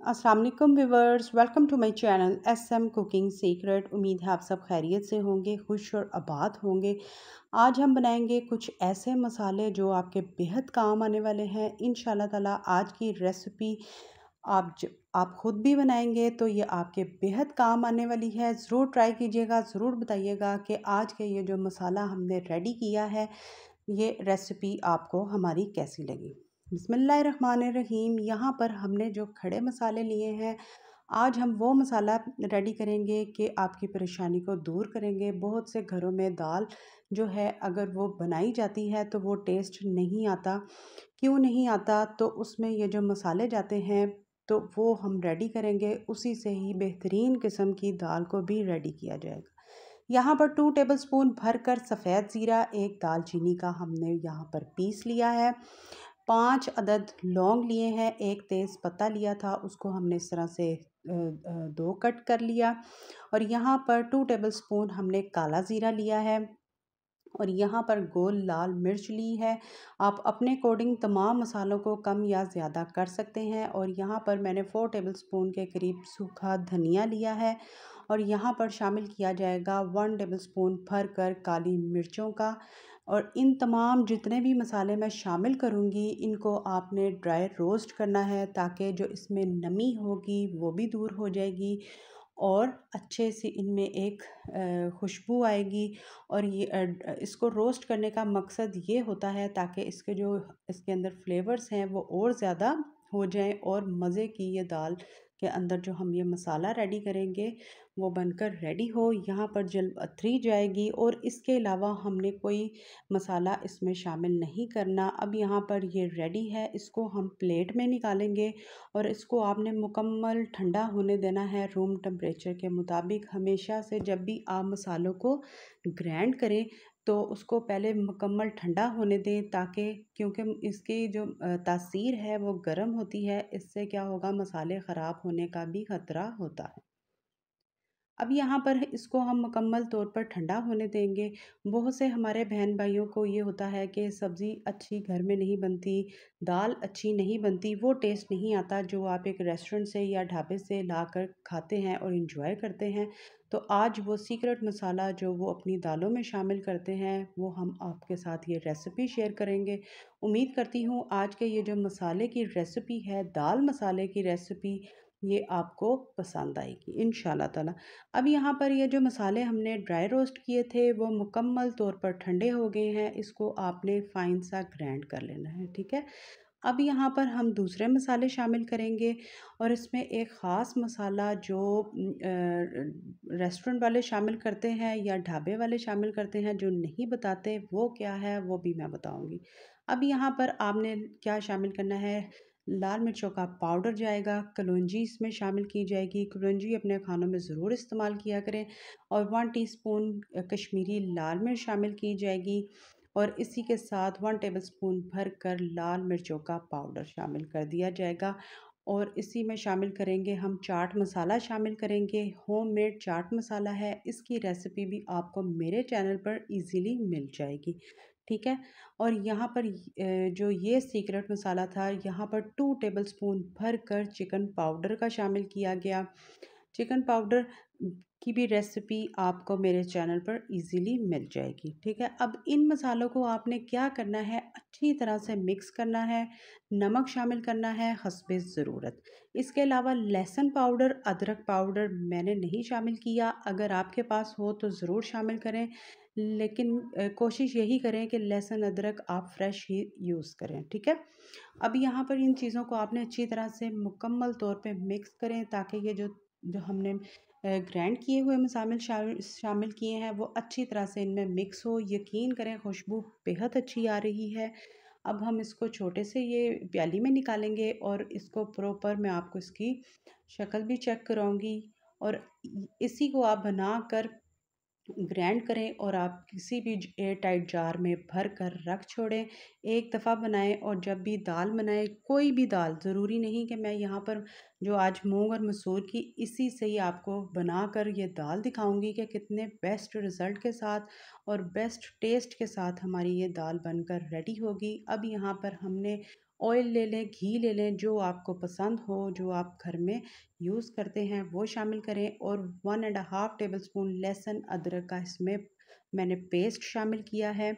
अस्सलाम वालेकुम viewers, welcome to my channel SM cooking secret. उम्मीद है आप सब खैरियत से होंगे, खुश और आबाद होंगे। आज हम बनाएंगे कुछ ऐसे मसाले जो आपके बेहद काम आने वाले हैं इंशाल्लाह ताला। आज की रेसिपी आप ख़ुद भी बनाएंगे तो ये आपके बेहद काम आने वाली है। ज़रूर ट्राई कीजिएगा, ज़रूर बताइएगा कि आज के ये जो मसाला हमने रेडी किया है, ये रेसिपी आपको हमारी कैसी लगी। बिस्मिल्लाहिर्रहमानिर्रहीम। यहाँ पर हमने जो खड़े मसाले लिए हैं, आज हम वो मसाला रेडी करेंगे कि आपकी परेशानी को दूर करेंगे। बहुत से घरों में दाल जो है अगर वो बनाई जाती है तो वो टेस्ट नहीं आता। क्यों नहीं आता? तो उसमें ये जो मसाले जाते हैं तो वो हम रेडी करेंगे, उसी से ही बेहतरीन किस्म की दाल को भी रेडी किया जाएगा। यहाँ पर 2 टेबलस्पून भरकर सफ़ेद ज़ीरा, एक दालचीनी का हमने यहाँ पर पीस लिया है। 5 अदद लौंग लिए हैं, एक तेज़ पत्ता लिया था, उसको हमने इस तरह से 2 कट कर लिया। और यहाँ पर 2 टेबलस्पून हमने काला ज़ीरा लिया है और यहाँ पर गोल लाल मिर्च ली है। आप अपने अकॉर्डिंग तमाम मसालों को कम या ज़्यादा कर सकते हैं। और यहाँ पर मैंने 4 टेबलस्पून के करीब सूखा धनिया लिया है और यहाँ पर शामिल किया जाएगा 1 टेबलस्पून भरकर काली मिर्चों का। और इन तमाम जितने भी मसाले मैं शामिल करूँगी, इनको आपने ड्राई रोस्ट करना है ताकि जो इसमें नमी होगी वो भी दूर हो जाएगी और अच्छे से इनमें एक खुशबू आएगी। और ये इसको रोस्ट करने का मकसद ये होता है ताकि इसके अंदर फ्लेवर्स हैं वो और ज़्यादा हो जाएं और मज़े की ये दाल के अंदर जो हम ये मसाला रेडी करेंगे वो बनकर रेडी हो। यहाँ पर जल अथरी जाएगी और इसके अलावा हमने कोई मसाला इसमें शामिल नहीं करना। अब यहाँ पर ये रेडी है, इसको हम प्लेट में निकालेंगे और इसको आपने मुकम्मल ठंडा होने देना है रूम टेम्परेचर के मुताबिक। हमेशा से जब भी आप मसालों को ग्राइंड करें तो उसको पहले मुकम्मल ठंडा होने दें, ताकि क्योंकि इसकी जो तासीर है वो गर्म होती है, इससे क्या होगा, मसाले ख़राब होने का भी ख़तरा होता है। अब यहाँ पर इसको हम मुकम्मल तौर पर ठंडा होने देंगे। बहुत से हमारे बहन भाइयों को ये होता है कि सब्ज़ी अच्छी घर में नहीं बनती, दाल अच्छी नहीं बनती, वो टेस्ट नहीं आता जो आप एक रेस्टोरेंट से या ढाबे से लाकर खाते हैं और इंजॉय करते हैं। तो आज वो सीक्रेट मसाला जो वो अपनी दालों में शामिल करते हैं, वो हम आपके साथ ये रेसिपी शेयर करेंगे। उम्मीद करती हूँ आज के ये जो मसाले की रेसिपी है, दाल मसाले की रेसिपी, ये आपको पसंद आएगी इंशाल्लाह ताला। अब यहाँ पर ये जो मसाले हमने ड्राई रोस्ट किए थे वो मुकम्मल तौर पर ठंडे हो गए हैं। इसको आपने फ़ाइन सा ग्राइंड कर लेना है, ठीक है। अब यहाँ पर हम दूसरे मसाले शामिल करेंगे और इसमें एक ख़ास मसाला जो रेस्टोरेंट वाले शामिल करते हैं या ढाबे वाले शामिल करते हैं, जो नहीं बताते वो क्या है वो भी मैं बताऊँगी। अब यहाँ पर आपने क्या शामिल करना है, लाल मिर्चों का पाउडर जाएगा, कलौंजी इसमें शामिल की जाएगी। कलौंजी अपने खानों में ज़रूर इस्तेमाल किया करें। और 1 टीस्पून कश्मीरी लाल मिर्च शामिल की जाएगी और इसी के साथ 1 टेबलस्पून भरकर लाल मिर्चों का पाउडर शामिल कर दिया जाएगा। और इसी में शामिल करेंगे हम चाट मसाला शामिल करेंगे। होममेड चाट मसाला है, इसकी रेसिपी भी आपको मेरे चैनल पर इजीली मिल जाएगी, ठीक है। और यहाँ पर जो ये सीक्रेट मसाला था, यहाँ पर 2 टेबलस्पून भरकर चिकन पाउडर का शामिल किया गया। चिकन पाउडर की भी रेसिपी आपको मेरे चैनल पर इजीली मिल जाएगी, ठीक है। अब इन मसालों को आपने क्या करना है, अच्छी तरह से मिक्स करना है। नमक शामिल करना है हस्बे ज़रूरत। इसके अलावा लहसुन पाउडर, अदरक पाउडर मैंने नहीं शामिल किया। अगर आपके पास हो तो ज़रूर शामिल करें, लेकिन कोशिश यही करें कि लहसुन अदरक आप फ्रेश ही यूज़ करें, ठीक है। अब यहाँ पर इन चीज़ों को आपने अच्छी तरह से मुकम्मल तौर पे मिक्स करें ताकि ये जो जो हमने ग्राइंड किए हुए मसाले शामिल किए हैं वो अच्छी तरह से इनमें मिक्स हो। यकीन करें खुशबू बेहद अच्छी आ रही है। अब हम इसको छोटे से ये प्याली में निकालेंगे और इसको प्रॉपर मैं आपको इसकी शक्ल भी चेक कराऊंगी। और इसी को आप बनाकर ग्राइंड करें और आप किसी भी एयर टाइट जार में भर कर रख छोड़ें। एक दफ़ा बनाएं और जब भी दाल बनाएं, कोई भी दाल, ज़रूरी नहीं कि मैं यहाँ पर जो आज मूंग और मसूर की, इसी से ही आपको बनाकर ये दाल दिखाऊंगी कि कितने बेस्ट रिज़ल्ट के साथ और बेस्ट टेस्ट के साथ हमारी ये दाल बनकर रेडी होगी। अब यहाँ पर हमने ऑयल ले लें, घी ले लें, जो आपको पसंद हो, जो आप घर में यूज़ करते हैं वो शामिल करें। और 1.5 टेबल स्पून लहसुन अदरक का इसमें मैंने पेस्ट शामिल किया है,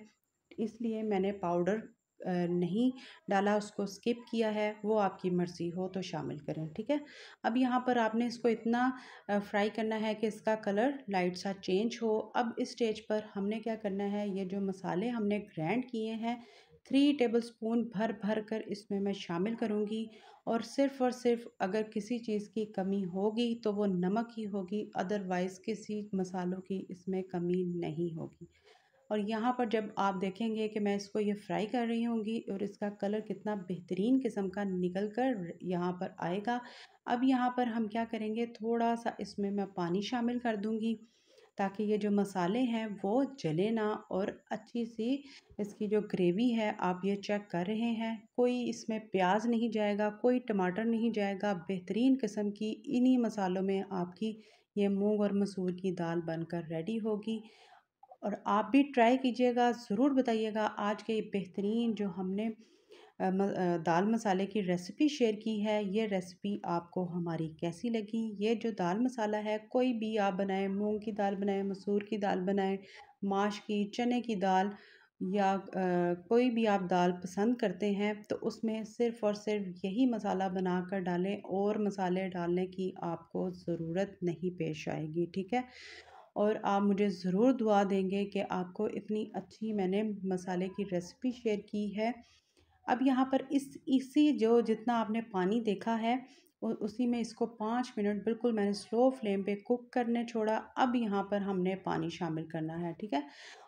इसलिए मैंने पाउडर नहीं डाला, उसको स्किप किया है। वो आपकी मर्ज़ी हो तो शामिल करें, ठीक है। अब यहाँ पर आपने इसको इतना फ्राई करना है कि इसका कलर लाइट सा चेंज हो। अब इस स्टेज पर हमने क्या करना है, ये जो मसाले हमने ग्राइंड किए हैं 3 टेबल स्पून भर भर कर इसमें मैं शामिल करूँगी। और सिर्फ अगर किसी चीज़ की कमी होगी तो वो नमक ही होगी, अदरवाइज़ किसी मसालों की इसमें कमी नहीं होगी। और यहाँ पर जब आप देखेंगे कि मैं इसको ये फ्राई कर रही होंगी और इसका कलर कितना बेहतरीन किस्म का निकल कर यहाँ पर आएगा। अब यहाँ पर हम क्या करेंगे, थोड़ा सा इसमें मैं पानी शामिल कर दूँगी ताकि ये जो मसाले हैं वो जले ना। और अच्छी सी इसकी जो ग्रेवी है आप ये चेक कर रहे हैं, कोई इसमें प्याज नहीं जाएगा, कोई टमाटर नहीं जाएगा। बेहतरीन किस्म की इन्हीं मसालों में आपकी ये मूंग और मसूर की दाल बनकर रेडी होगी। और आप भी ट्राई कीजिएगा, ज़रूर बताइएगा आज के बेहतरीन जो हमने दाल मसाले की रेसिपी शेयर की है, ये रेसिपी आपको हमारी कैसी लगी। ये जो दाल मसाला है कोई भी आप बनाएं, मूंग की दाल बनाएं, मसूर की दाल बनाएं, माश की, चने की दाल, या कोई भी आप दाल पसंद करते हैं तो उसमें सिर्फ़ और सिर्फ यही मसाला बनाकर डालें, और मसाले डालने की आपको ज़रूरत नहीं पेश आएगी, ठीक है। और आप मुझे ज़रूर दुआ देंगे कि आपको इतनी अच्छी मैंने मसाले की रेसिपी शेयर की है। अब यहाँ पर इसी जो जितना आपने पानी देखा है उसी में इसको 5 मिनट बिल्कुल मैंने स्लो फ्लेम पे कुक करने छोड़ा। अब यहाँ पर हमने पानी शामिल करना है, ठीक है।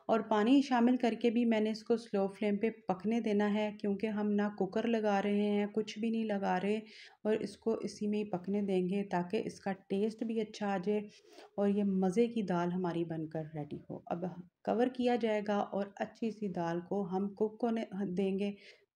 और पानी शामिल करके भी मैंने इसको स्लो फ्लेम पे पकने देना है, क्योंकि हम ना कुकर लगा रहे हैं, कुछ भी नहीं लगा रहे, और इसको इसी में ही पकने देंगे ताकि इसका टेस्ट भी अच्छा आ जाए और ये मज़े की दाल हमारी बनकर रेडी हो। अब कवर किया जाएगा और अच्छी सी दाल को हम कुक होने देंगे।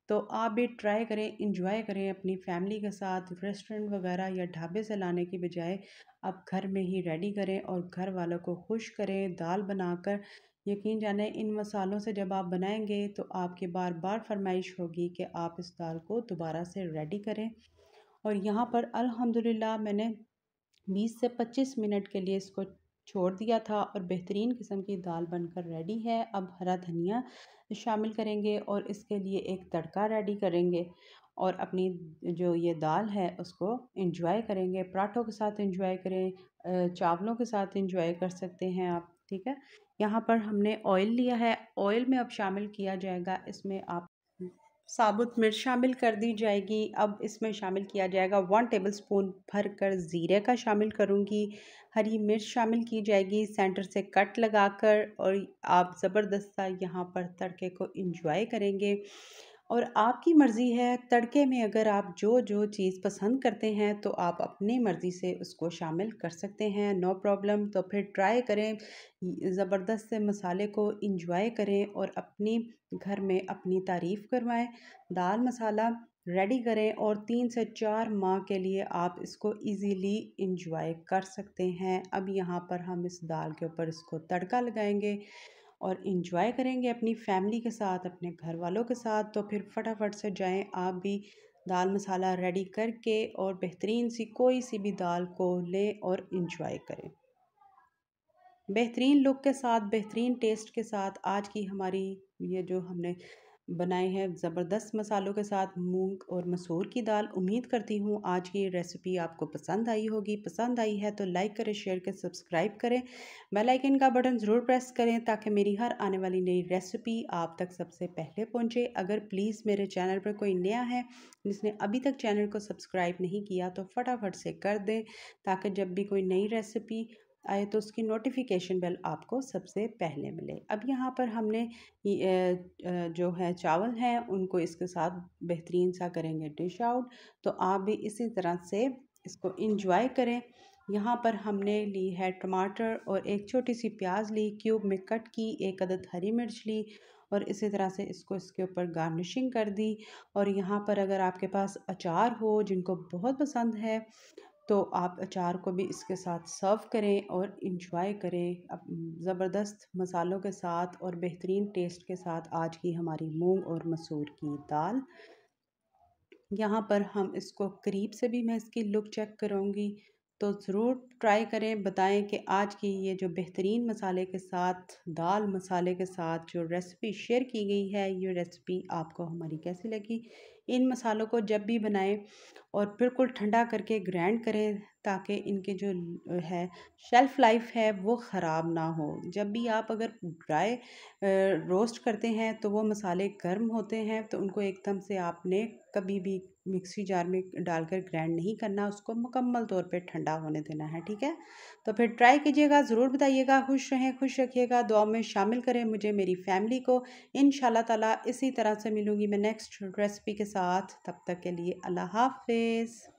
तो आप भी ट्राई करें, इंजॉय करें अपनी फैमिली के साथ। रेस्टोरेंट वगैरह या ढाबे से लाने की बजाय आप घर में ही रेडी करें और घर वालों को खुश करें दाल बनाकर। यकीन जाने इन मसालों से जब आप बनाएंगे तो आपकी बार बार फरमाइश होगी कि आप इस दाल को दोबारा से रेडी करें। और यहाँ पर अल्हम्दुलिल्लाह मैंने 20 से 25 मिनट के लिए इसको छोड़ दिया था और बेहतरीन किस्म की दाल बनकर रेडी है। अब हरा धनिया शामिल करेंगे और इसके लिए एक तड़का रेडी करेंगे, और अपनी जो ये दाल है उसको एंजॉय करेंगे। पराठों के साथ एंजॉय करें, चावलों के साथ एंजॉय कर सकते हैं आप, ठीक है। यहाँ पर हमने ऑयल लिया है, ऑयल में अब शामिल किया जाएगा, इसमें आप साबुत मिर्च शामिल कर दी जाएगी। अब इसमें शामिल किया जाएगा 1 टेबल स्पून भर कर ज़ीरे का शामिल करूँगी। हरी मिर्च शामिल की जाएगी सेंटर से कट लगाकर, और आप ज़बरदस्त सा यहाँ पर तड़के को एंजॉय करेंगे। और आपकी मर्ज़ी है, तड़के में अगर आप जो जो चीज़ पसंद करते हैं तो आप अपनी मर्ज़ी से उसको शामिल कर सकते हैं, नो प्रॉब्लम। तो फिर ट्राई करें, ज़बरदस्त से मसाले को एंजॉय करें और अपनी घर में अपनी तारीफ़ करवाएं। दाल मसाला रेडी करें और 3 से 4 माह के लिए आप इसको इजीली इंजॉय कर सकते हैं। अब यहाँ पर हम इस दाल के ऊपर इसको तड़का लगाएंगे और इंजॉय करेंगे अपनी फैमिली के साथ, अपने घर वालों के साथ। तो फिर फटाफट से जाएं आप भी दाल मसाला रेडी करके और बेहतरीन सी कोई सी भी दाल को लें और इंजॉय करें। बेहतरीन लुक के साथ, बेहतरीन टेस्ट के साथ आज की हमारी ये जो हमने बनाए हैं ज़बरदस्त मसालों के साथ मूंग और मसूर की दाल। उम्मीद करती हूँ आज की रेसिपी आपको पसंद आई होगी। पसंद आई है तो लाइक करें, शेयर करें, सब्सक्राइब करें, बेल आइकन का बटन ज़रूर प्रेस करें ताकि मेरी हर आने वाली नई रेसिपी आप तक सबसे पहले पहुँचे। अगर प्लीज़ मेरे चैनल पर कोई नया है जिसने अभी तक चैनल को सब्सक्राइब नहीं किया तो फटाफट से कर दें, ताकि जब भी कोई नई रेसिपी आए तो उसकी नोटिफिकेशन बेल आपको सबसे पहले मिले। अब यहाँ पर हमने जो है चावल हैं उनको इसके साथ बेहतरीन सा करेंगे डिश आउट। तो आप भी इसी तरह से इसको इंजॉय करें। यहाँ पर हमने ली है टमाटर और एक छोटी सी प्याज ली, क्यूब में कट की, एक अदद हरी मिर्च ली, और इसी तरह से इसको इसके ऊपर गार्निशिंग कर दी। और यहाँ पर अगर आपके पास अचार हो जिनको बहुत पसंद है तो आप अचार को भी इसके साथ सर्व करें और इंजॉय करें अब ज़बरदस्त मसालों के साथ और बेहतरीन टेस्ट के साथ आज की हमारी मूंग और मसूर की दाल। यहाँ पर हम इसको करीब से भी मैं इसकी लुक चेक करूँगी। तो ज़रूर ट्राई करें, बताएं कि आज की ये जो बेहतरीन मसाले के साथ, दाल मसाले के साथ जो रेसिपी शेयर की गई है, ये रेसिपी आपको हमारी कैसी लगी। इन मसालों को जब भी बनाएं और बिल्कुल ठंडा करके ग्राइंड करें, ताकि इनके जो है शेल्फ़ लाइफ है वो ख़राब ना हो। जब भी आप अगर ड्राई रोस्ट करते हैं तो वो मसाले गर्म होते हैं, तो उनको एकदम से आपने कभी भी मिक्सी जार में डालकर ग्राइंड नहीं करना, उसको मुकम्मल तौर पे ठंडा होने देना है, ठीक है। तो फिर ट्राई कीजिएगा, ज़रूर बताइएगा। खुश रहें, खुश रखिएगा, दुआ में शामिल करें मुझे, मेरी फैमिली को। इंशाल्लाह ताला इसी तरह से मिलूँगी मैं नेक्स्ट रेसिपी के साथ। तब तक के लिए अल्लाह हाफ़िज़।